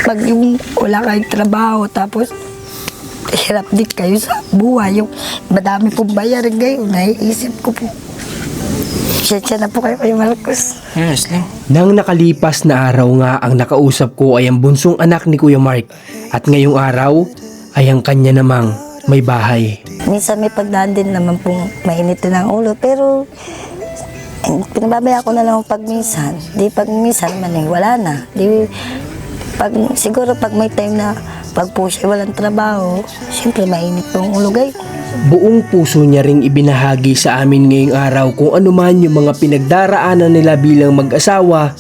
pag yung wala kayong trabaho, tapos hirap din kayo sa buhay, yung madami pong bayarin ngayon, naiisip ko po. Siya na po kayo, Kuya Marcos. Yes, lang. Nang nakalipas na araw nga ang nakausap ko ay ang bunsong anak ni Kuya Mark at ngayong araw ay ang kanya namang may bahay. Minsan may pagdaan din naman pong mainit din ang ulo, pero pinababaya ko na lang pag minsan. Di pag minsan naman wala na. Di, siguro pag may time na pag po siya walang trabaho, siyempre mainit po ang ulo guys. Buong puso niya ring ibinahagi sa amin ngayong araw kung ano man yung mga pinagdaraanan nila bilang mag-asawa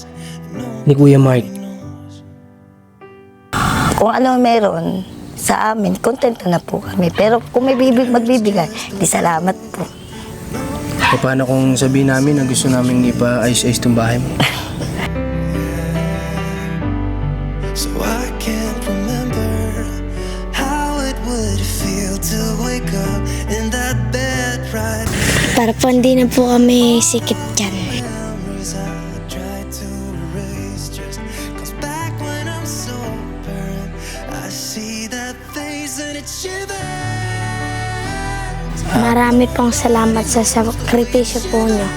ni Kuya Mark. Kung ano meron sa amin, kontento na po kami. Pero kung may magbibigay, di salamat po. E paano kung sabihin namin na gusto namin ipa-ayos-ayos itong bahay mo? So I can't remember how it would feel to wake up in that bed right Para po hindi na po kami sikip dyan. memories I tried to erase just comes back when I'm sober. I see that face and it shivers. Marami pong salamat sa sakripisyo po nyo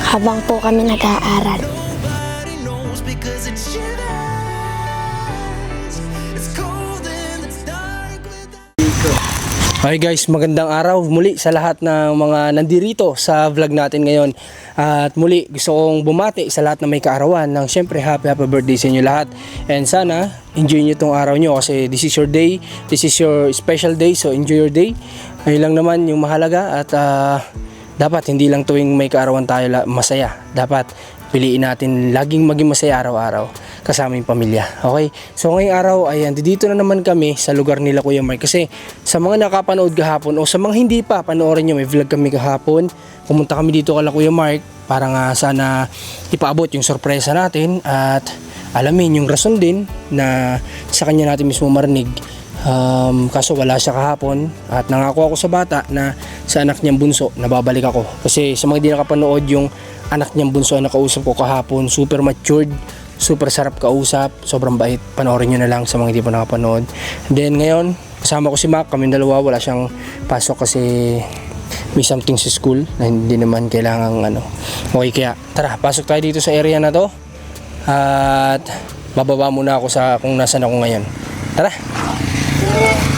habang po kami nag-aaral. Nobody knows because it shivers. It's cold in the dark without. Hi guys, magandang araw muli sa lahat ng mga nandirito sa vlog natin ngayon. At muli gusto kong bumati sa lahat na may kaarawan ng syempre happy birthday sa inyo lahat. And sana enjoy nyo itong araw nyo kasi this is your day, this is your special day, so enjoy your day. Ayun lang naman yung mahalaga at dapat hindi lang tuwing may kaarawan tayo masaya. Dapat piliin natin laging maging masaya araw-araw kasama yung pamilya. Okay? So ngayong araw ay dito na naman kami sa lugar nila Kuya Mark kasi sa mga nakapanood kahapon o sa mga hindi pa panoorin nyo, may vlog kami kahapon. Pumunta kami dito kala Kuya Mark para nga sana ipaabot yung sorpresa natin at alamin yung rason din na sa kanya natin mismo marinig. Kaso wala siya kahapon at nangako ako sa bata na sa anak niyang bunso nababalik ako kasi sa mga di nakapanood yung anak niyang bunso na nakausap ko kahapon, super matured, super sarap kausap, sobrang bait. Panoorin nyo na lang sa mga di pa nakapanood. Then ngayon kasama ko si Mac, kami dalawa, wala siyang pasok kasi may something sa school na hindi naman kailangang okay, kaya tara pasok tayo dito sa area na to at bababa muna ako sa kung nasan ako ngayon. Tara.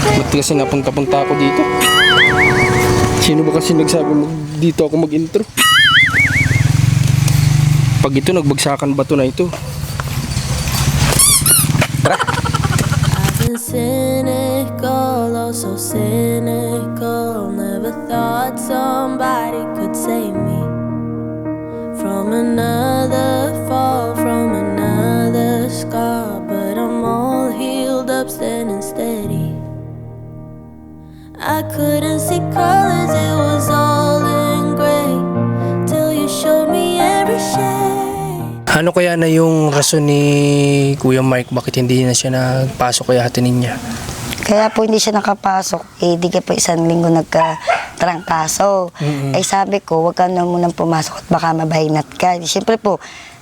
Ba't kasi napunta-punta ako dito? Sino ba kasi nagsabi dito ako mag-intro? Pag ito nagbagsakan ba ito na ito? Tara! I've been cynical, oh so cynical. Never thought somebody could save me from another fall, from another scar. But I'm all healed up, standing steady. I couldn't see colors, it was all in gray till you showed me every shade. Ano kaya na yung rason ni Kuya Mark bakit hindi na siya nagpasok kaya hatinin niya? Kaya po hindi siya nakapasok, di ka po isang linggo nagkatrangkaso. Ay sabi ko, wag ka na munang pumasok at baka mabahinat ka. Siyempre po,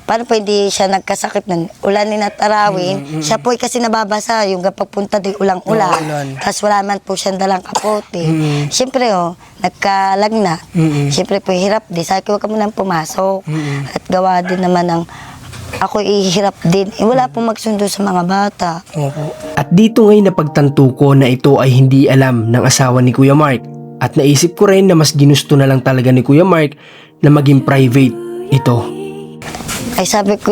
paano po hindi siya nagkasakit nun? Ulanin at arawin. Siya po kasi nababasa yung kapag punta di ulang-ulan. Ulan. Tapos wala man po siyang dalang kapote. Siyempre nagkalagnat. Siyempre po hirap din. Sabi ko, wag ka munang pumasok. At gawa din naman ng ako ihirap din. Wala pong magsundo sa mga bata. At dito ngay napagtanto ko na ito ay hindi alam ng asawa ni Kuya Mark at naisip ko rin na mas ginusto na lang talaga ni Kuya Mark na maging private ito. Ay sabi ko,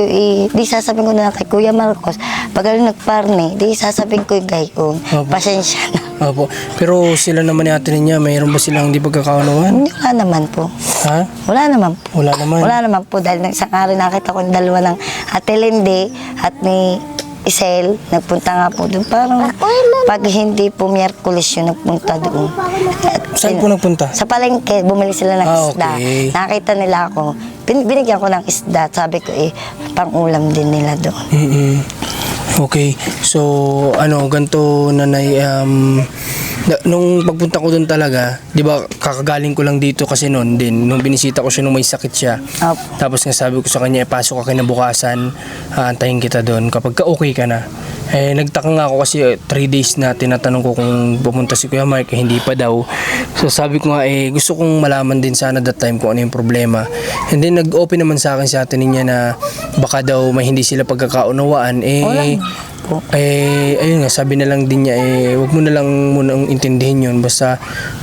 di sasabihin ko na lang kay Kuya Marcos, pag nagparni, di sasabihin ko yung gayon, pasensya na. Opo. Pero sila naman ni ate niya, mayroon ba silang hindi pagkakaunawan? Hindi, wala naman po. Ha? Wala naman po. Wala naman. Wala naman po, dahil isang araw nakita ko yung dalawa ng Ate Lindy at ni Isel, nagpunta nga po doon. Parang pag hindi po Miyerkules yun, nagpunta doon. Saan po nagpunta? Sa palengke, bumili sila ng isda. Okay. Nakita nila ako. Binigyan ko ng isda. Sabi ko pang-ulam din nila doon. Okay. So, ganito nanay, Nung pagpunta ko doon talaga, 'di ba, kakagaling ko lang dito kasi noon din nung binisita ko siya nung may sakit siya. Opo. Tapos nga sabi ko sa kanya, pasok ka kinabukasan, aantayin kita doon kapag ka okay ka na. Eh nagtaka nga ako kasi 3 days na tinatanong ko kung pupunta si Kuya Mark, hindi pa daw. So sabi ko nga gusto kong malaman din sana that time kung ano yung problema. And then nag-open naman sa akin si Ate Ninya na baka daw may hindi sila pagkakaunawaan. Ayun nga, sabi na lang din niya, wag mo na lang munang intindihin yun, basta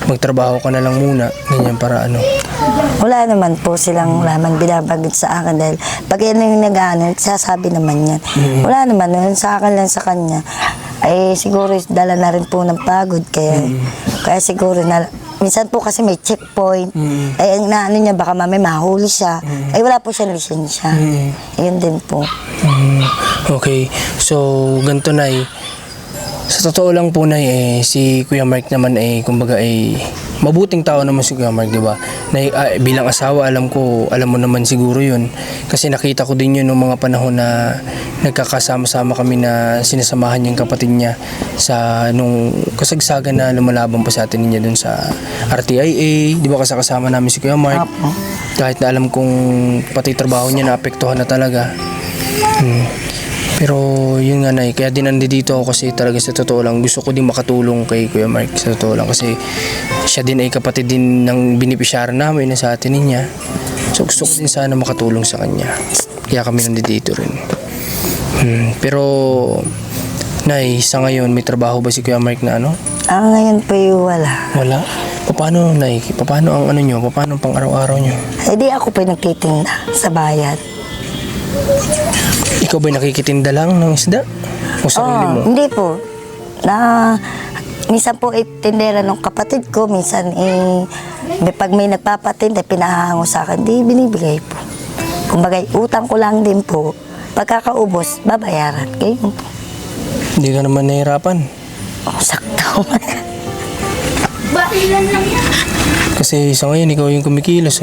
magtrabaho ka na lang muna, ganyan para ano. Wala naman po silang lamang binabanggit sa akin dahil pag yan yung nag-ano, sasabi naman yan. Wala naman, sa akin lang sa kanya. Siguro dala na rin po ng pagod, kaya siguro minsan po kasi may checkpoint. Ang naano niya, baka mamay mahuli siya. Wala po siyang lisensya. Yun din po. Okay, so ganito Nay. Sa totoo lang po Nay, si Kuya Mark naman kumbaga mabuting tao naman si Kuya Mark, di ba? Bilang asawa, alam mo naman siguro yun. Kasi nakita ko din yun nung mga panahon na nagkakasama-sama kami na sinasamahan yung kapatid niya sa nung kasagsagan na lumalaban pa sa atin niya dun sa RTIA, di ba, kasama namin si Kuya Mark. Kahit na alam kong pati trabaho niya naapektuhan na talaga. Pero yun nga Nay, kaya din nandito ako kasi talaga sa totoo lang gusto ko din makatulong kay Kuya Mark, sa totoo lang, kasi siya din ay kapatid din ng binipisyar namin na sa atin niya. So gusto ko din sana makatulong sa kanya, kaya kami nandito rin. Pero Nay, sa ngayon may trabaho ba si Kuya Mark na ano? Ngayon po wala. Wala? Paano Nay? Paano ang ano nyo? Paano pang araw-araw nyo? Di ako po nagtitinda sa bayan. Ikaw ba'y nakikitinda lang ng isda? O sarili mo? Hindi po. Minsan po tindera ng kapatid ko, minsan pag may nagpapatinda, pinahango sa akin, di binibigay po. Kumbaga, utang ko lang din po. Pagkakaubos, babayaran. Kayo po. Hindi ka naman nahihirapan. Sakto. Kasi sa ngayon, ikaw yung kumikilos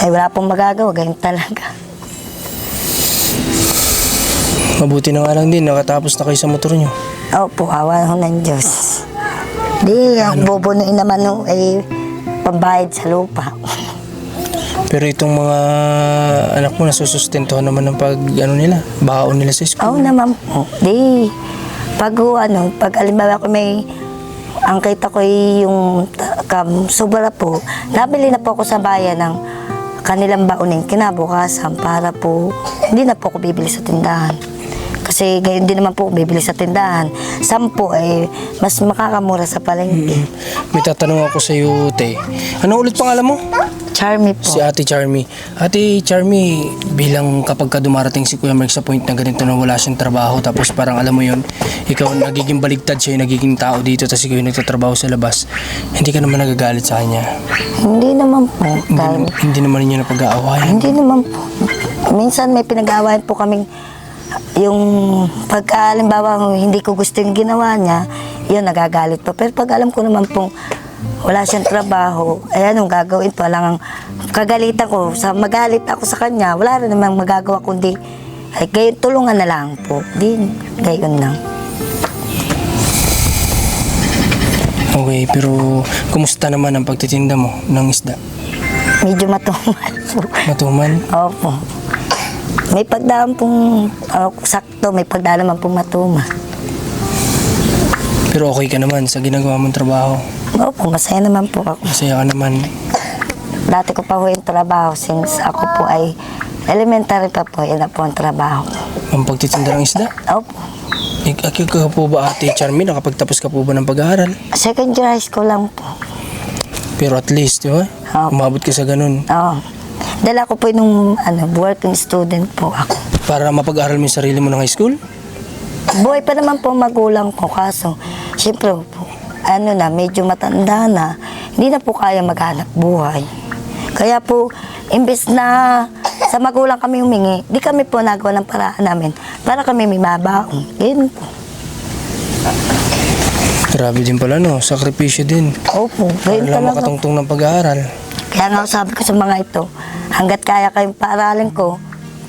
Wala pong magagawa, ganyan talaga. Mabuti na nga lang din, nakatapos na kayo sa motor nyo. Opo, awa ho ng Diyos. Di, ang bubunuin naman pambayad sa lupa. Pero itong mga anak mo, nasusustentuhan naman ng nila, baon nila sa school. Oo naman po. Di, pag alimbawa ko ang kita ko yung sobra po, nabili na po ako sa bayan ng kanilang baonin kinabukasan para po, hindi na po ako bibili sa tindahan. Kasi gayon din naman po bibili sa tindahan. 10 mas makakamura sa palengke. May tatanong ako sa iyo, Te. Ano ulit pangalan mo? Charmy po. Si Ate Charmy. Ate Charmy, bilang kapag ka dumarating si Kuya Mark sa point na ganito na wala siyang trabaho, tapos parang alam mo yun, ikaw nagiging baligtad siya, nagiging tao dito, tapos ikaw yung nagtatrabaho sa labas, hindi ka naman nagagalit sa kanya? Hindi naman po. Hindi naman ninyo napag-aawayan? Hindi naman po. Minsan may pinag-aawayan po kaming yung pagka-alimbawa hindi ko gusto yung ginawa niya, yun, nagagalit po. Pero pag alam ko naman pong wala siyang trabaho, anong gagawin po? Lang ang kagalitan ko, magalit ako sa kanya, wala rin namang magagawa kundi, gayon, tulungan na lang po. Gayon lang. Okay, pero kumusta naman ang pagtitinda mo ng isda? Medyo matumal po. Matumal? Opo. May pagdaan pong sakto, may pagdaan naman pong matuma. Pero okay ka naman sa ginagawa mong trabaho? Opo, masaya naman po ako. Masaya ka naman? Dati ko pa po yung trabaho since ako po ay elementary pa po, yan na po ang trabaho. Ang pagtitinda ng isda? Opo. Ikaw ka po ba, Ate Charmy, nakapagtapos ka po ba ng pag-aaral? Second year high school lang po. Pero at least, di ba? Opo. Umabot ka sa ganun. Oo. Dala ko po nung working student po ako. Para mapag-aral mo yung sarili mo ng high school? Buhay pa naman po magulang ko, kaso siyempre po, medyo matanda na, hindi na po kaya maghanap buhay. Kaya po, imbes na sa magulang kami humingi, di kami po nagawa ng paraan namin para kami may mabaon. Ganyan po. Grabe din pala, no? Sakripisyo din. Opo, Para ganyan lang talaga. makatungtong ng pag-aaral. Kaya nga sabi ko sa mga ito, hanggat kaya kayong paaralin ko,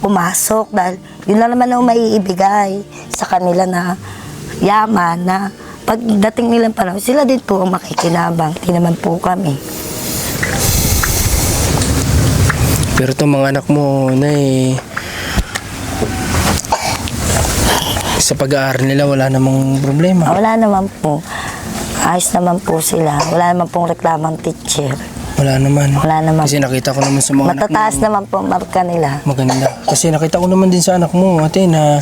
pumasok dahil yun lang naman ang maiibigay sa kanila na yaman na pagdating nilang panahon, sila din po ang makikinabang. Di naman po kami. Pero itong mga anak mo, Nay, sa pag-aaral nila wala namang problema. Wala naman po. Ayos naman po sila. Wala naman pong reklamang teacher. Wala naman. Wala naman. Kasi nakita ko naman sa mga Matataas anak mo. naman po ang marka nila. Maganda. Kasi nakita ko naman din sa anak mo, ate, na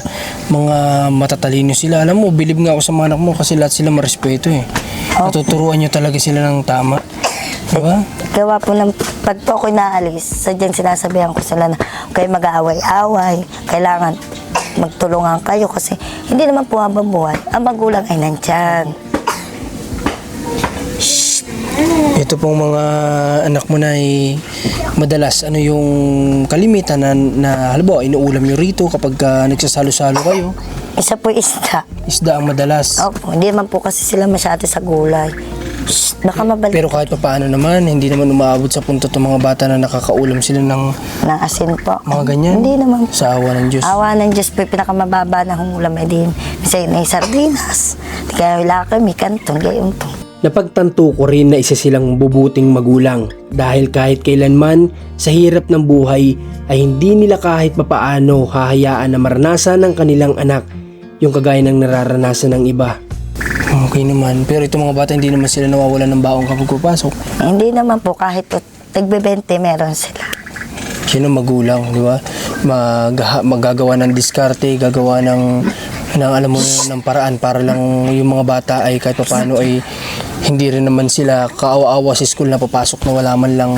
mga matatalino sila. Alam mo, bilib nga ako sa mga anak mo kasi lahat sila marespeto eh. Natuturuan nyo talaga sila ng tama. Diba? Gawa po ng pag po ako'y naalis, sadyang sinasabihan ko sila na huwag kayo mag-aaway-away. Kailangan magtulungan kayo kasi hindi naman po habang buhay. Ang magulang ay nandyan. Ito pong mga anak mo na ay madalas ano yung kalimitan na halimbawa inuulam nyo rito kapag nagsasalo-salo kayo. Isa po isda. Isda ang madalas. Opo, hindi naman po kasi sila masyado sa gulay. Baka mabalik Pero kahit paano naman, hindi naman umaabot sa punto itong mga bata na nakakaulam sila ng ng asin po. mga ganyan. Hindi naman. Sa awa ng Diyos. Awa ng Diyos po, pinakamababa na humulam ay din. Kasi may sardinas. Di kaya wala kami, kanton, gayon po. Napagtanto ko rin na isa silang bubuting magulang dahil kahit kailanman sa hirap ng buhay ay hindi nila kahit papaano hahayaan na maranasan ng kanilang anak yung kagaya ng nararanasan ng iba. Okay naman. Pero itong mga bata, hindi naman sila nawawalan ng baong kapag papasok. Hindi naman po, kahit po tagbe-20 meron sila. Sino magulang, di ba? Magagawa ng diskarte, gagawa ng alam mo ng paraan para lang yung mga bata ay kahit paano ay hindi rin naman sila kaawa-awa sa school na papasok na wala man lang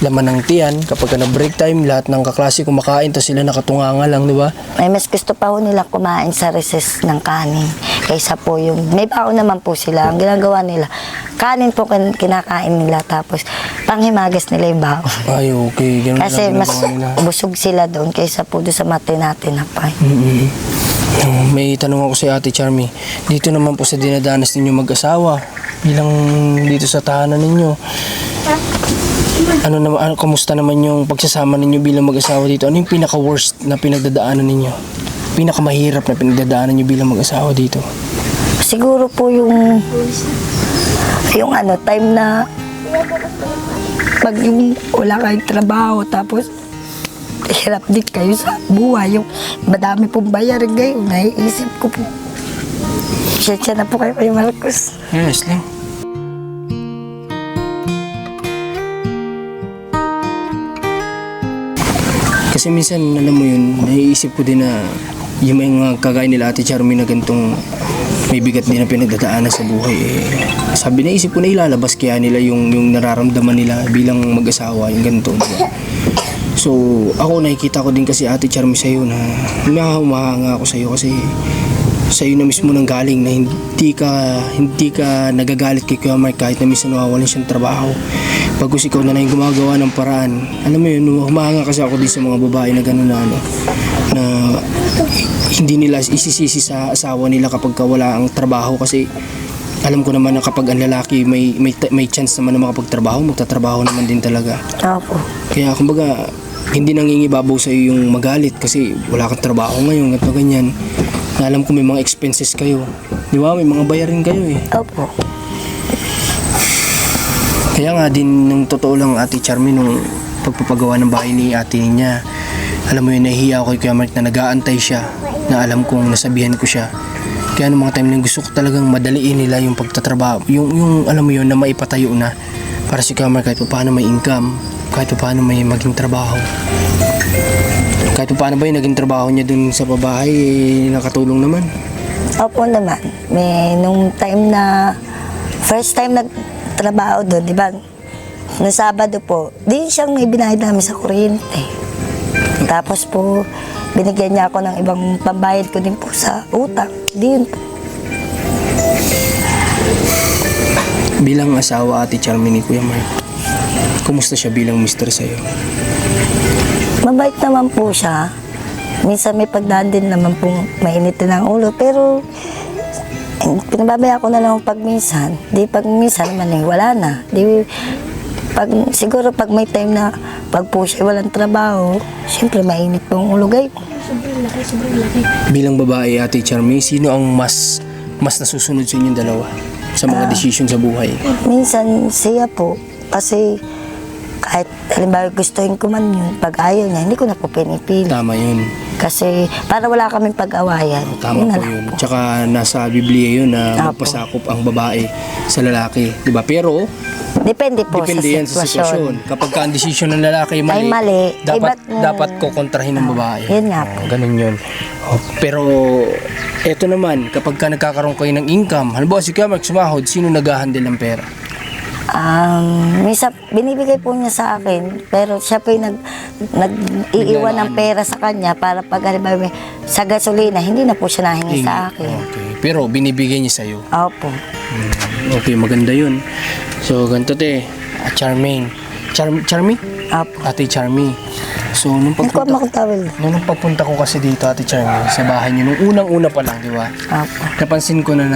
laman ng tiyan. Kapag na break time, lahat ng kaklase kumakain, tapos sila nakatunganga lang, di ba? Ay, mas gusto pa po nila kumain sa recess ng kanin. Kaysa po yung, may baon naman po sila. Ang ginagawa nila, kanin po kinakain nila. Tapos, panghimagas nila yung baon. Ay, okay. Ganun Kasi lang mas ginagawa nila. busog sila doon kaysa po doon sa mati natin na pa. May tanong ako sa Ate Charmy. Dito naman po sa dinadanas ninyo mag-asawa, bilang dito sa tahanan ninyo, kumusta naman yung pagsasama ninyo bilang mag-asawa dito? Ano yung pinaka-worst na pinagdadaanan ninyo? Pinakamahirap na pinagdadaanan nyo bilang mag-asawa dito? Siguro po yung time na pag yung wala kayong trabaho tapos hirap din kayo sa buhay. Yung madami pong bayarin ngayon, naiisip ko po. Siya na po kayo Marcos. Yes, lang. Kasi minsan, alam mo yun, naiisip ko din na yung mga kagaya nila Ate Charmy na ganitong may bigat din na pinagdadaanan sa buhay. Sabi, naisip ko na ilalabas kaya nila yung nararamdaman nila bilang mag-asawa, yung ganito. Diba? So, ako nakikita ko din kasi Ate Charmy sa'yo na humahanga ako sa'yo kasi sa'yo na mismo nang galing na hindi ka nagagalit kay Kuya Mark kahit na minsan nawawalan siyang trabaho. Pagkus ikaw na yung gumagawa ng paraan, alam mo yun, humahanga kasi ako din sa mga babae na gano'n na hindi nila isisisi sa asawa nila kapag wala ang trabaho kasi alam ko naman na kapag ang lalaki may chance naman na makapagtrabaho, magtatrabaho naman din talaga. Opo. Kaya kumbaga, hindi nangingibabaw sa iyo yung magalit kasi wala kang trabaho ngayon at ganyan. Alam ko may mga expenses kayo. Di ba? May mga bayarin kayo eh. Opo. Kaya nga din, nung totoo lang Ate Charmy, nung pagpapagawa ng bahay ni ate niya, alam mo yun, nahihiya ako kay Kuya Mark na nag-aantay siya, na alam kong nasabihan ko siya. Kaya nung mga time na gusto ko talagang madaliin nila yung pagtatrabaho, yung alam mo yun, na maipatayo na para si Kuya Mark kahit paano may income, kahit paano may maging trabaho. Kahit paano ba yung naging trabaho niya dun sa pabahay, nakatulong naman. Opo naman. May nung time na first time nagtrabaho doon, di ba? Noong Sabado po, di siyang ibinayad namin sa kuryente. Tapos po, binigyan niya ako ng ibang pambayad ko din po sa utang. Di yun po. Bilang asawa Ate Charmy ni Kuya Mark, kumusta siya bilang mister sa'yo? Mabait naman po siya. Minsan may pagdaan din naman po mainit din ang ulo. Pero pinababaya ko na lang pag minsan. Di pag minsan naman wala na. Di, siguro pag may time na pag po siya walang trabaho, siyempre mainit po ang ulo gayon. Bilang babae Ate Charmy, sino ang mas mas nasusunod sa inyong dalawa sa mga decision sa buhay? Minsan siya po, kasi kahit halimbawa gustuhin ko man yun, pag ayaw niya, hindi ko na po pinipili. Tama yun. Kasi para wala kaming pag-awayan. Tama na po lang yun. po. Tsaka nasa Biblia yun na Apo. magpasakop ang babae sa lalaki. Diba? Pero, Depende po depende yan sa sitwasyon. Kapag ka ang desisyon ng lalaki ay mali, Ay, mali. dapat kokontrahin ng babae. Yun nga po. Ganun yun. Pero, eto naman, kapag ka nagkakaroon kayo ng income, halimbawa si Kuya Mark sumahod, sino nag-handle ng pera? Minsan, binibigay po niya sa akin, pero siya po yung nag-iiwan ng pera sa kanya para pag halimbawa sa gasolina, hindi na po siya nahingi sa akin. Okay. Pero binibigay niya sa'yo. Opo. Okay, maganda yun. So, ganito Charmaine. Charmy? Opo. Ate Charmy. So, nung Hindi ko makatawal. nung pagpunta ko kasi dito, Ate Charmy, sa bahay niyo, nung unang-una pa lang, di ba? Opo. Napansin ko na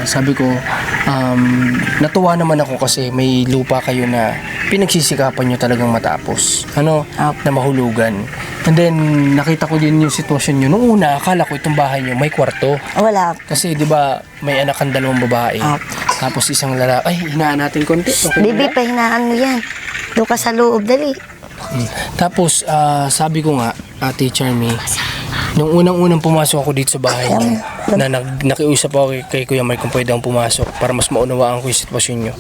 sabi ko, natuwa naman ako kasi may lupa kayo na pinagsisikapan nyo talagang matapos. Na mahulugan. And then, nakita ko din yung sitwasyon nyo. Nung una, akala ko itong bahay nyo may kwarto. Wala. Kasi, di ba, may anak kang dalawang babae. Tapos isang lalaki. Ay, hinaan natin konti. Okay Bibi, na? pahinaan mo yan. Doon ka sa loob, dali. Tapos, sabi ko nga, Ate Charmy, nung unang-unang pumasok ako dito sa bahay niyo, na nakiusap ako kay Kuya Mark kung pwede akong pumasok para mas maunawaan ko yung sitwasyon niyo.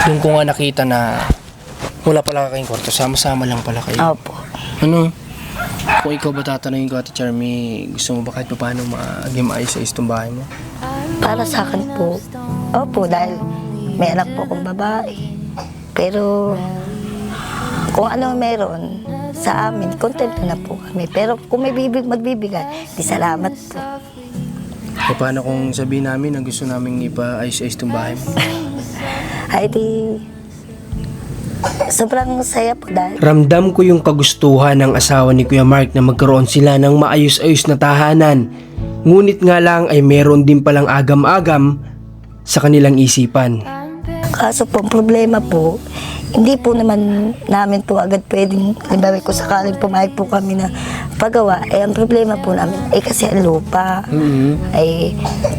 Doon ko nga nakita na wala pala kayong kwarto, sama-sama lang pala kayo. Opo. Kung ikaw ba tatanungin ko, Ate Charmy, gusto mo ba kahit paano maging maayos-ayos itong bahay mo? Para sa akin po, opo, dahil may anak po akong babae. Pero kung ano meron sa amin, content na po kami. Pero kung may magbibigay, di salamat po. E paano kung sabihin namin na gusto namin ipaayos-ayos itong bahay mo? Ay di, sobrang saya po dahil Ramdam ko yung kagustuhan ng asawa ni Kuya Mark na magkaroon sila ng maayos-ayos na tahanan. Ngunit nga lang ay meron din palang agam-agam sa kanilang isipan. kaso po, ang problema po, hindi po naman namin po agad pwedeng, halimbawa kung sakaling pumayag po kami na pagawa, ang problema po namin, kasi ang lupa. Ay,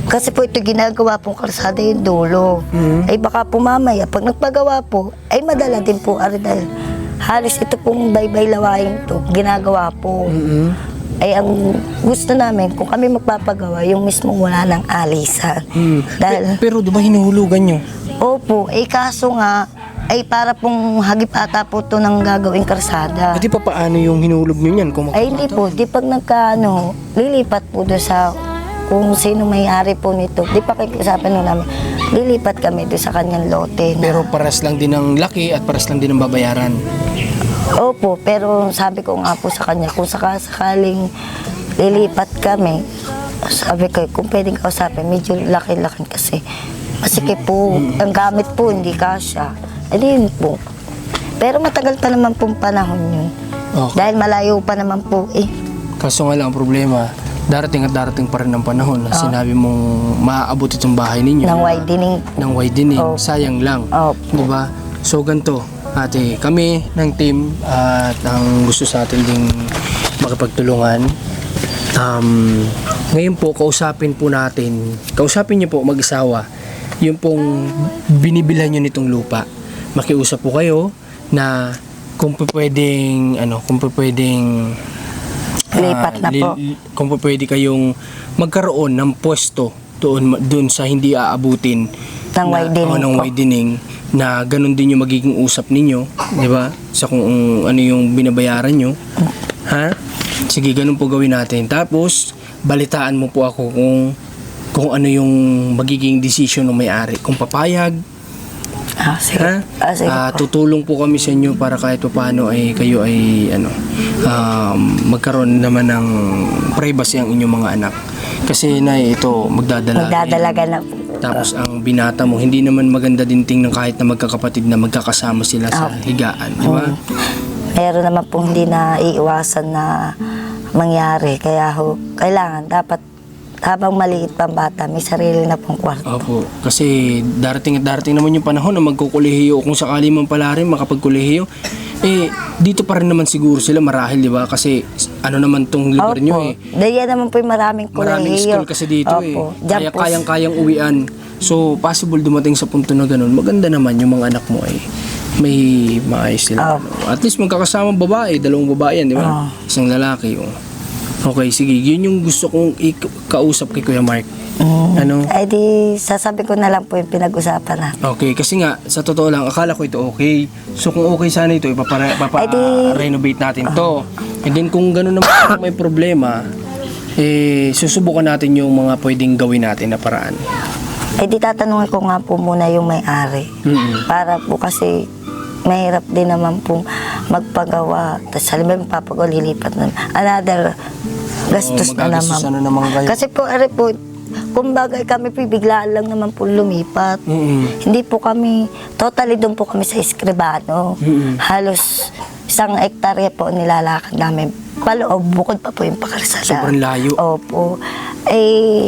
kasi po ito ginagawa pong kalsada yung dulo. Ay baka po mamaya, pag nagpagawa po, ay madala din po, dahil halos ito pong baybay lawayin to, ginagawa po. Ay ang gusto namin, kung kami magpapagawa, yung mismong wala ng alisan. Dahil, Pero di ba hinuhulugan nyo? opo, kaso nga, ay para pong hagip ata po ito ng gagawing karsada. Di pa paano yung hinuhulog nyo yan? Ay hindi po, di pag lilipat po doon sa kung sino may-ari po nito. Di pa kikisapan nun namin, lilipat kami doon sa kanyang lote. Na, Pero paras lang din ng laki at paras lang din ng babayaran. opo, pero sabi ko nga po sa kanya, kung sakaling lilipat kami, sabi ko, kung pwedeng kausapin, medyo laki-laki kasi. Masikip po, ang gamit po, hindi kasya. Ayun po. Pero matagal pa naman pong panahon yun. Okay. Dahil malayo pa naman po Kaso nga lang ang problema, darating at darating pa rin ang panahon na sinabi mong maaabot itong bahay ninyo. ng widening. Ng widening. Opo. Sayang lang. Opo. Diba? So ganito, ate, kami ng team at ang gusto sa atin ding makipagtulungan, ngayon po, kausapin niyo po mag-isawa, yung pong binibilhan nyo nitong lupa. Makiusap po kayo na kung pwedeng Lipat na po. kung pwede kayong magkaroon ng pwesto doon sa hindi aabutin Ng widening ng po. widening, na ganun din yung magiging usap ninyo, di ba? Sa kung ano yung binabayaran nyo. Ha? Sige, ganun po gawin natin. Tapos, balitaan mo po ako kung ano yung magiging decision ng may-ari. Kung papayag, Sige. Sige po. tutulong po kami sa inyo para kahit paano ay kayo ay magkaroon naman ng privacy ang inyong mga anak. Kasi na ito Magdadalaga na po. tapos ang binata mo, hindi naman maganda din tingnan kahit na magkakapatid na magkakasama sila sa higaan, di ba? Meron naman pong hindi na iiwasan na mangyari. Kaya kailangan, dapat habang maliit pang bata, may sarili na pong kwarto. Opo, kasi darating at darating naman yung panahon na magkukulehiyo, kung sakali man pala rin makapagkulehiyo. Dito pa rin naman siguro sila marahil, di ba? Kasi ano naman tong lugar nyo Daya naman po yung maraming Maraming kolehiyo. school kasi dito Opo. Diyan Kaya po, kayang-kayang uwian. So, possible dumating sa punto na ganun. Maganda naman yung mga anak mo ay may maayos sila. At least magkakasamang babae, 2 babae yan, di ba? Isang lalaki. Okay, sige. Yun yung gusto kong kausap kay Kuya Mark. Ano? Ay di, sasabi ko na lang po yung pinag-usapan natin. Okay, kasi nga, sa totoo lang, akala ko ito okay. So kung okay sana ito, renovate natin to. And then kung gano'n naman may problema, susubukan natin yung mga pwedeng gawin natin na paraan. Ay di, tatanungin ko nga po muna yung may-ari. Para po kasi mahirap din naman pong magpagawa. Tapos halimbawa papagawa, lilipat na. Another gastos na naman. Magagastos na naman kayo. Kasi po, kumbaga kami po biglaan lang naman po lumipat. Hindi po kami, totally doon po kami sa Escribano. Halos 1 hektarya po nilalakad namin. Paloob, bukod pa po yung pakarsada. Sobrang layo. Opo.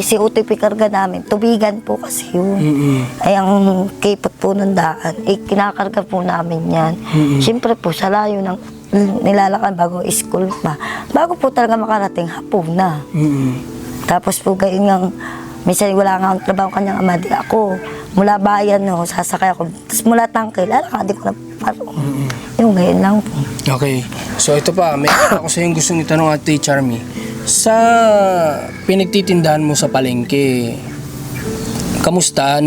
Si UTP karga namin, tubigan po kasi yun. Ay, ang kipot po ng daan, kinakarga po namin yan. Siyempre po, sa layo ng nilalakad bago school pa. Bago po talaga makarating, hapon na. Tapos po gayon nga, minsan wala nga ang trabaho kanyang ama, di ako. Mula bayan, sasakay ako. Tapos mula tangkil, lalakadin ko na parang. Yung gayon lang po. Okay. So ito pa, may ako sa yung gustong itanong Ate Charmy. Sa pinagtitindahan mo sa palengke, kamusta?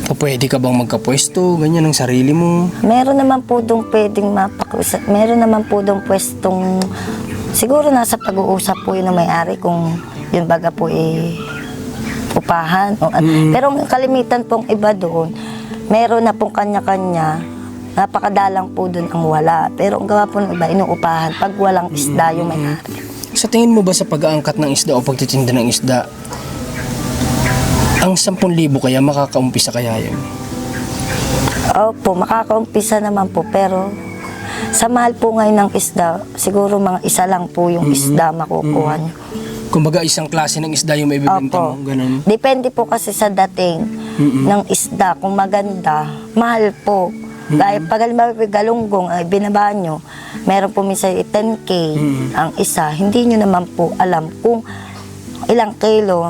Pwede ka bang magkapwesto? Ganyan ang sarili mo? Meron naman po doon pwedeng mapakusap. Meron naman po doon pwestong, siguro nasa pag-uusap po yun ng may-ari kung yun baga po upahan. Pero ang kalimitan pong iba doon, meron na pong kanya-kanya. Napakadalang po doon ang wala. Pero ang gawa po ng iba, inuupahan pag walang isda yung may-ari. Sa tingin mo ba sa pag-aangkat ng isda o pagtitinda ng isda, ang 10,000 kaya makakaumpisa kaya yun? Opo, makakaumpisa naman po. Pero sa mahal po ngayon ng isda, siguro mga isa lang po yung isda makukuha nyo. Kumbaga isang klase ng isda yung may bibenta mo, ganun. Depende po kasi sa dating ng isda. Kung maganda, mahal po. Dahil pag halimbawa galunggong ay binaba nyo, meron po minsan 10K ang isa. Hindi nyo naman po alam kung ilang kilo.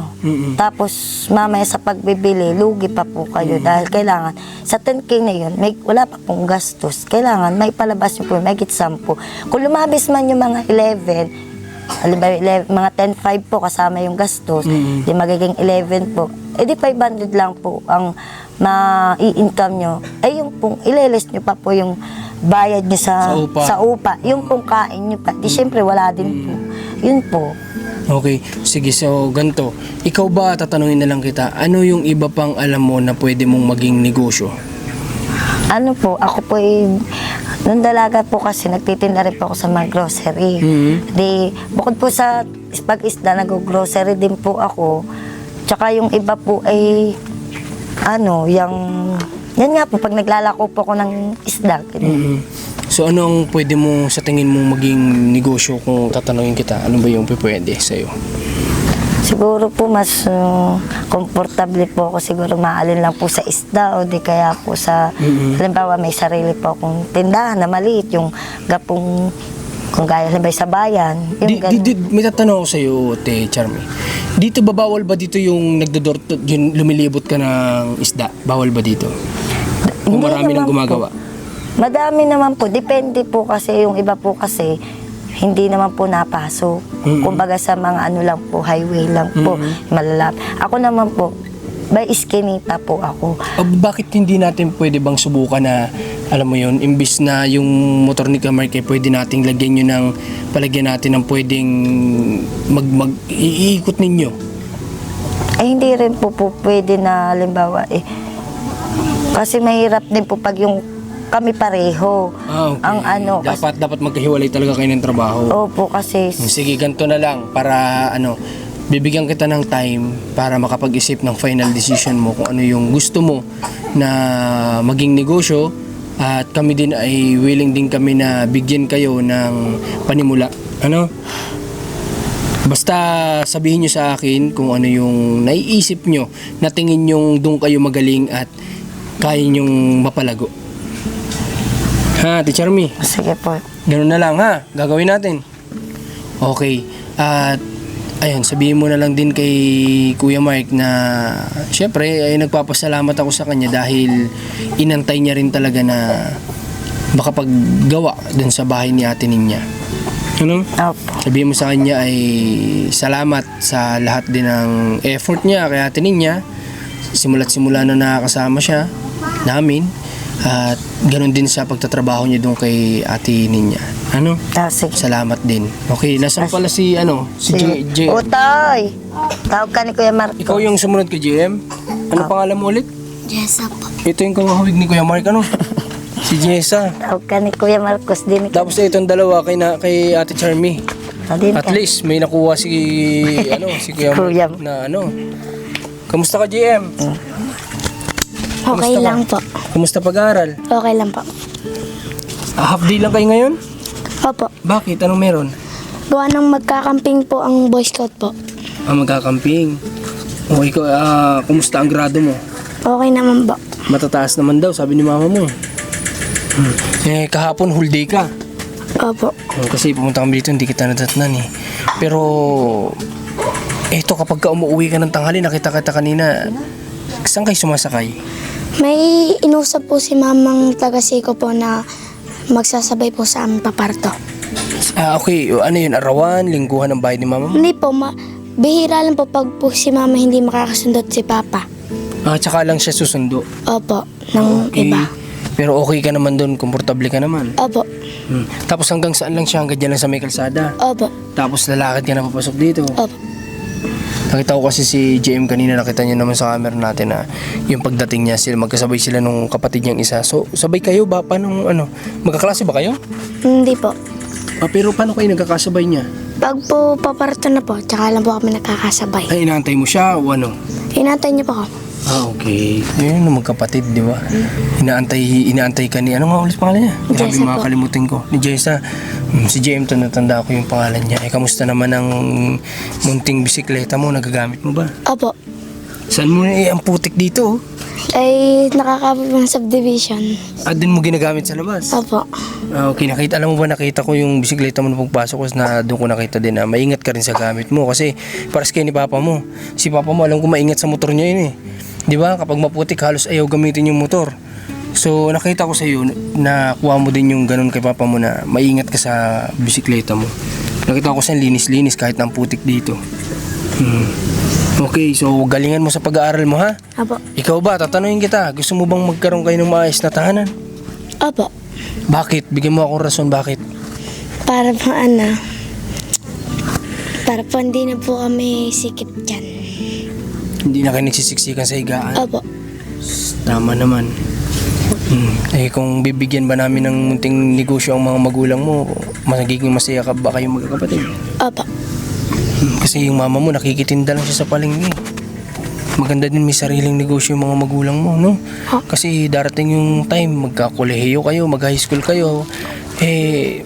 Tapos mamaya sa pagbibili, lugi pa po kayo. Dahil kailangan, sa 10K na yun, wala pa pong gastos. Kailangan may palabas nyo po, may git 10. Kung lumabis man yung mga 11, halimbawa mga 10.5 po kasama yung gastos, di magiging 11 po. Di 500 lang po ang ma-i-income nyo. Yung pong ileles nyo pa po yung bayad nyo sa upa. Yung pong kain nyo pa. Di syempre wala din po. Yun po. Okay, sige, so ganito. Ikaw ba, tatanungin na lang kita, ano yung iba pang alam mo na pwede mong maging negosyo? Ano po, ako po nung dalaga po kasi nagtitinda rin po ako sa mga grocery. Di, bukod po sa pag-isda, nag-grocery din po ako. Tsaka yung iba po ay yan nga po, pag naglalako po ako ng isda. So ano ang pwede mo sa tingin mo maging negosyo kung tatanungin kita? Ano ba yung pwede sa'yo? Siguro po mas komportable po ako siguro maalin lang po sa isda o di kaya po sa halimbawa may sarili po akong tindahan na maliit yung gapong kung gaya halimbawa sa bayan yung may tatanong ako sa'yo, Te Charmy. Dito ba bawal ba dito yung yung lumilibot ka ng isda? Bawal ba dito? Kung marami nang gumagawa? Madami naman po. Depende po kasi yung iba po kasi hindi naman po napasok. Kumbaga sa mga lang po, highway lang po, malalap. Ako naman po, by iskinita po ako. Bakit hindi natin pwede bang subukan na, alam mo yun, imbis na yung motor ni Kamark pwede nating lagyan yun ng, palagyan natin ng pwedeng iikot ninyo? Hindi rin po pwede na halimbawa kasi mahirap din po pag yung kami pareho. Okay. Ang dapat magkahiwalay talaga kayo ng trabaho. Opo, kasi Sige, ganito na lang para bibigyan kita ng time para makapag-isip ng final decision mo kung ano yung gusto mo na maging negosyo, at kami din ay willing din kami na bigyan kayo ng panimula. Basta sabihin nyo sa akin kung ano yung naiisip nyo na tingin nyong doon kayo magaling at kaya nyong mapalago. Ha, Teacher Mi? Sige po. Ganun na lang ha, gagawin natin. Okay, at ayun, sabihin mo na lang din kay Kuya Mark na syempre ay nagpapasalamat ako sa kanya dahil inantay niya rin talaga na makapaggawa dun sa bahay ni Ate Ninya. Ano? Opo. Sabihin mo sa kanya ay salamat sa lahat din ng effort niya kay Ate Ninya. Simula't simula na nakakasama siya namin. At ganun din sa pagtatrabaho niya doon kay Ate Ninya. Ano? Sige. Salamat din. Okay, nasaan pala si J. Utoy! Tawag ka ni Kuya Mark. Ikaw yung sumunod kay JM? Ano pangalan mo ulit? Jessa po. Ito yung kawahawig ni Kuya Mark, ano? Si Jessa. Tawag ka ni Kuya Marcos din. Tapos itong dalawa kay Ate Charmy. Din At ka. least may nakuha si si Kuya Kuya. Mark na Kamusta ka, JM? Okay Kamusta ka? lang po. Kamusta pag-aaral? Okay lang po. Half day lang kayo ngayon? Opo. Bakit? Anong meron? Gawa ng magkakamping po ang Boy Scout po. Magkakamping. O ikaw, kumusta ang grado mo? Okay naman po. Matataas naman daw, sabi ni mama mo. Kahapon whole day ka. Opo. Kasi pumunta kami dito, hindi kita nadatnan eh. Pero, eto kapag ka umuwi ka ng tanghali, nakita kita kanina, saan kayo sumasakay? May inusap po si mamang taga-Siko po na magsasabay po sa aming paparto. Okay. Ano yun? Arawan? Lingguhan ng bahay ni mama mo? Hindi po, bihira lang po pag po si mama hindi makakasundot si papa. Tsaka lang siya susundo. Opo, ng Okay. iba. Pero okay ka naman doon, komportable ka naman. Opo, Tapos hanggang saan lang siya? Hanggang dyan lang sa may kalsada. opo, Tapos lalakad ka na papasok dito. opo. Nakita ko kasi si JM kanina, nakita niyo naman sa camera natin na yung pagdating niya, magkasabay sila nung kapatid niyang isa. So, sabay kayo ba? Paano, magkaklase ba kayo? Hindi po. Pero paano kayo nagkakasabay niya? Pag po paparto na po, tsaka lang po kami nakakasabay. Ay, inaantay mo siya o ano? Hinatay niyo po ako. Okay. Yun yung magkapatid, di ba? Inaantay ka ni, ano nga ulit pangalan niya? Grabe, Jessa po. makakalimutin ko. Ni Jessa. Si JM to, natanda ko yung pangalan niya. Kamusta naman ang munting bisikleta mo? Nagagamit mo ba? Opo. Saan mo ang putik dito? Ay, nakakabot ng subdivision. Din mo ginagamit sa labas? Opo. Okay, alam mo ba, nakita ko yung bisikleta mo na pagpasok ko na doon ko nakita din na maingat ka rin sa gamit mo kasi paras kayo ni papa mo. Si papa mo, alam ko maingat sa motor niya yun eh. Di ba? Kapag maputik, halos ayaw gamitin yung motor. So, nakita ko sa iyo na kuha mo din yung ganun kay papa mo na maingat ka sa bisikleta mo. Nakita ko sa linis-linis kahit ang putik dito. Okay, so galingan mo sa pag-aaral mo ha? Opo. Ikaw ba, tatanungin kita, gusto mo bang magkaroon kayo ng maayos na tahanan? Opo. Bakit? Bigyan mo ako rason bakit. Para po para po hindi na po kami sikip dyan. Hindi na kayo nagsisiksikan sa higaan. Opo. Tama naman. Kung bibigyan ba namin ng munting negosyo ang mga magulang mo, magiging masaya ka ba kayong magkakapatid? Opo. Kasi yung mama mo nakikitinda lang siya sa palengke. Maganda din may sariling negosyo yung mga magulang mo, no? Kasi darating yung time, magkakolehiyo kayo, mag-high school kayo,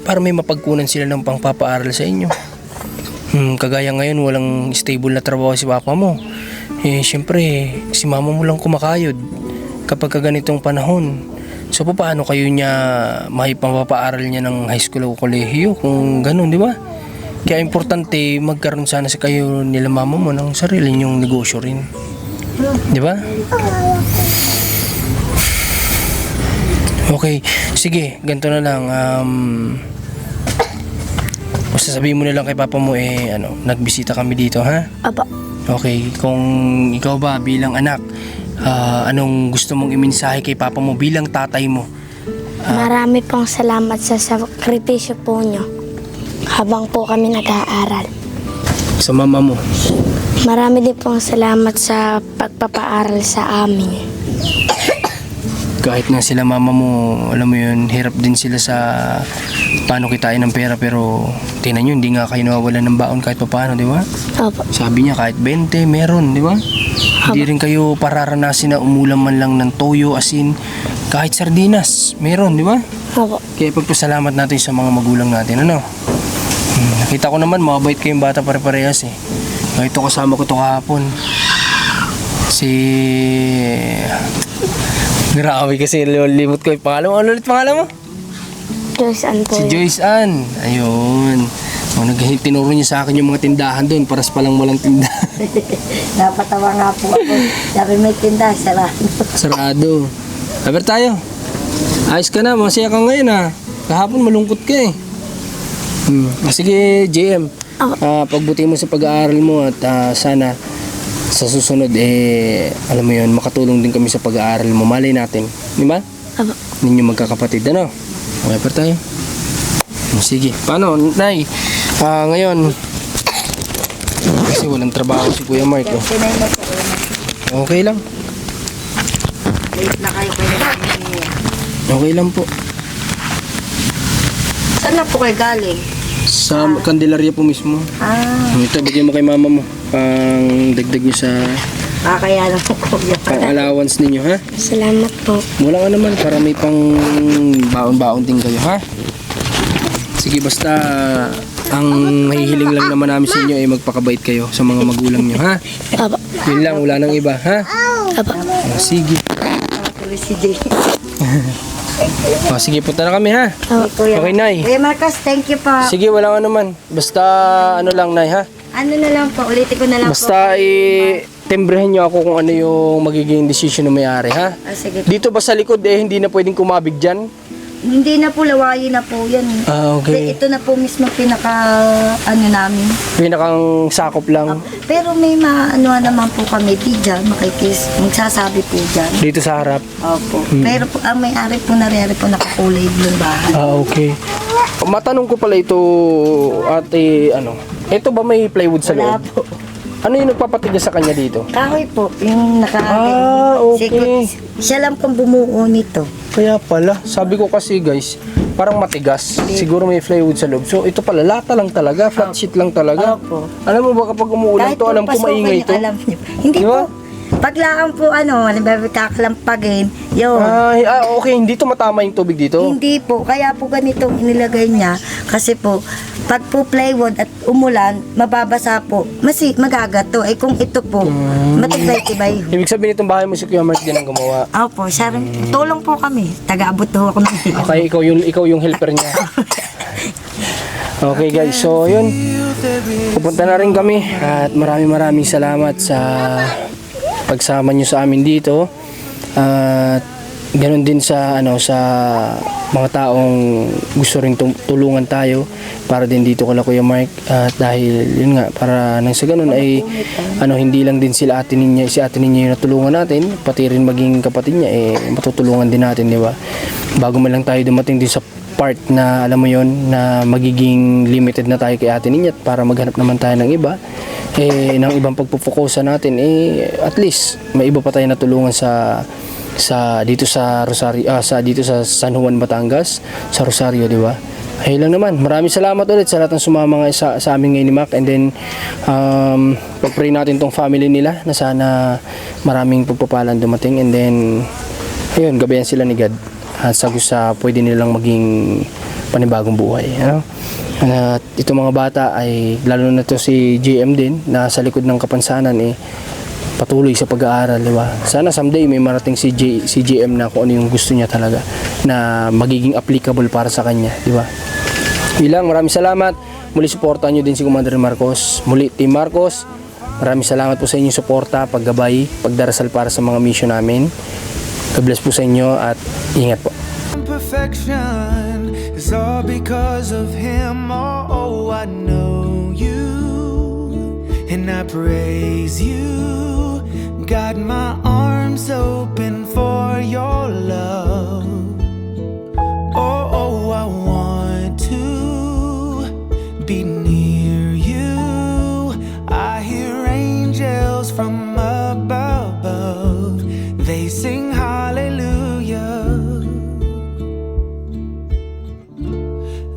para may mapagkunan sila ng pangpapaaral sa inyo. Kagaya ngayon, walang stable na trabaho si papa mo. Siyempre, si mama mo lang kumakayod kapag ganitong panahon. So, paano kayo niya maipapaaral niya ng high school o kolehiyo kung ganun, di ba? Kaya importante, magkaroon sana sa kayo nila mama mo ng sarili niyong negosyo rin. Di ba? Okay, sige, ganito na lang. Basta sabihin mo na lang kay papa mo, nagbisita kami dito, ha? Opo. Okay, kung ikaw ba bilang anak, anong gusto mong imensahe kay papa mo bilang tatay mo? Marami pong salamat sa sakripisyo po nyo habang po kami nag-aaral. Sa mama mo? Marami din pong salamat sa pagpapaaral sa amin. Kahit na sila mama mo, alam mo yun, hirap din sila sa paano kitain ng pera, pero tingnan nyo, hindi nga kayo nawawalan ng baon kahit paano, di ba? Opo. Sabi niya kahit 20 meron, di ba? Hindi rin kayo pararanasin na umulam man lang ng toyo, asin, kahit sardinas, meron, di ba? Opo. Kaya pagpasalamat natin sa mga magulang natin, ano? Nakita ko naman, mabait kayong bata pare-parehas eh. Ito kasama ko to kahapon. Grabe kasi limot ko yung pangalan mo. Ano ulit pangalan mo? Joyce Ann po Si yun. Joyce Ann. Ayun. Tinuro niya sa akin yung mga tindahan doon. Paras palang walang tindahan. Napatawa nga po ako. Sabi may tinda, sarado. Sarado. Haber tayo. Ayos ka na. Masaya ka ngayon ha. Kahapon malungkot ka eh. Sige JM. Pagbuti mo sa pag-aaral mo at sana sa susunod alam mo yun, makatulong din kami sa pag-aaral mo. Malay natin. Di ba? Aba. Ninyo magkakapatid, ano? Okay pa tayo. Sige. Paano, Nay? Ngayon, kasi walang trabaho si Kuya Mark. Oh. Sinay mo po. Okay lang. Late na kayo pwede namin. Okay lang po. Saan na po kayo galing? Sa Candelaria po mismo. Ito, bigyan mo kay mama mo. Pang dagdag nyo sa Kaya lang po kuya. pang allowance ninyo, ha? Salamat po. Wala ka naman para may pang baon-baon din kayo, ha? Sige, basta ang hihiling lang naman namin sa inyo ay magpakabait kayo sa mga magulang nyo, ha? Aba. Yun lang, wala nang iba, ha? Aba. Sige. Tuloy si Jay. Sige, punta na kami, ha? Kuya. Okay, Nay. Kuya Marcos, thank you po. Sige, wala ka naman. Basta ano lang, Nay, ha? Ano na lang po, ulitin ko na lang Basta po. tembrehin nyo ako kung ano yung magiging decision ng may-ari, ha? Sige. Dito ba sa likod hindi na pwedeng kumabig dyan? Hindi na po, lawayin na po yan. Okay. Ito na po mismo pinaka, namin. Pinakang sakop lang. Pero may naman po kami di dyan, magsasabi po dyan. Dito sa harap. Opo. Pero po, ang may-ari po nariyari po nakakulay blue bahay. Okay. Matanong ko pala ito, ate, ito ba may plywood sa Wala loob? po. Ano yung nagpapatigas sa kanya dito? Kahoy po, yung Okay. Siya lang pong bumuo nito. Kaya pala, sabi ko kasi guys, parang matigas. Siguro may plywood sa loob. So ito pala, lata lang talaga, flat sheet lang talaga. Opo. Alam mo ba kapag umuulan to, alam ko pasukan maingay yung to. alam niyo. Hindi Di ba? po. Paglaan po kakalampagin, yun. Okay, hindi to matama yung tubig dito. Hindi po, kaya po ganito inilagay niya. Kasi po, pag po plywood at umulan, mababasa po, magagato. Kung ito po, matibay-tibay. Ibig sabihin itong bahay mo si Kuya Mark din ang gumawa. Opo, siya rin. Tulong po kami. Taga-abot po ako ng Okay, ikaw yung helper niya. Okay guys, so yun. Pupunta na rin kami at maraming salamat sa pagsama nyo sa amin dito. At ganun din sa sa mga taong gusto rin tulungan tayo para din dito kala Kuya Mark. At dahil yun nga, para nang sa ganun ay hindi lang din si ate ninyo yung natulungan natin, pati rin maging kapatid niya matutulungan din natin, di ba? Bago man lang tayo dumating din sa part na alam mo yon na magiging limited na tayo kay ate ninyo, at para maghanap naman tayo ng iba ng ibang pagpupukusan natin, at least may iba pa tayo natulungan sa dito sa Rosario, dito sa San Juan, Batangas, sa Rosario, di ba? Ayun lang naman. Maraming salamat ulit sa lahat ng sumama sa amin ngayon ni Mac, and then pag-pray natin tong family nila na sana maraming pagpapalan dumating, and then ayun, gabayan sila ni God at sa pwede nilang maging panibagong buhay, At itong mga bata ay, lalo na to si JM din, na sa likod ng Kapansanan, patuloy sa pag-aaral, di ba? Sana someday may marating si JM na kung ano yung gusto niya talaga, na magiging applicable para sa kanya, di ba? Ilang, maraming salamat. Muli suportahan nyo din si Commander Marcos. Muli, Team Marcos, maraming salamat po sa inyong suporta, paggabay, pagdarasal para sa mga mission namin. God bless po sa inyo at ingat po. Perfection is all because of him. Oh, I know you and I praise you. Got my arms open for your love. Oh, I want to be near you. I hear angels from above. They sing hallelujah.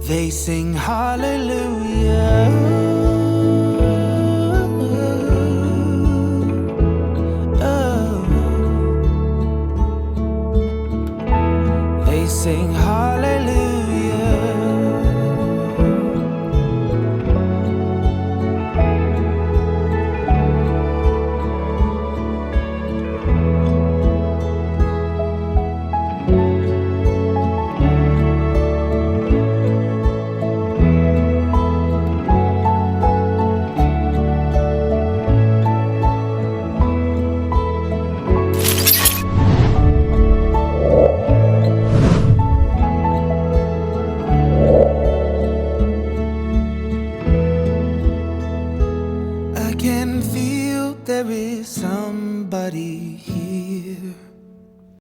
They sing hallelujah. Oh. They sing hallelujah. here.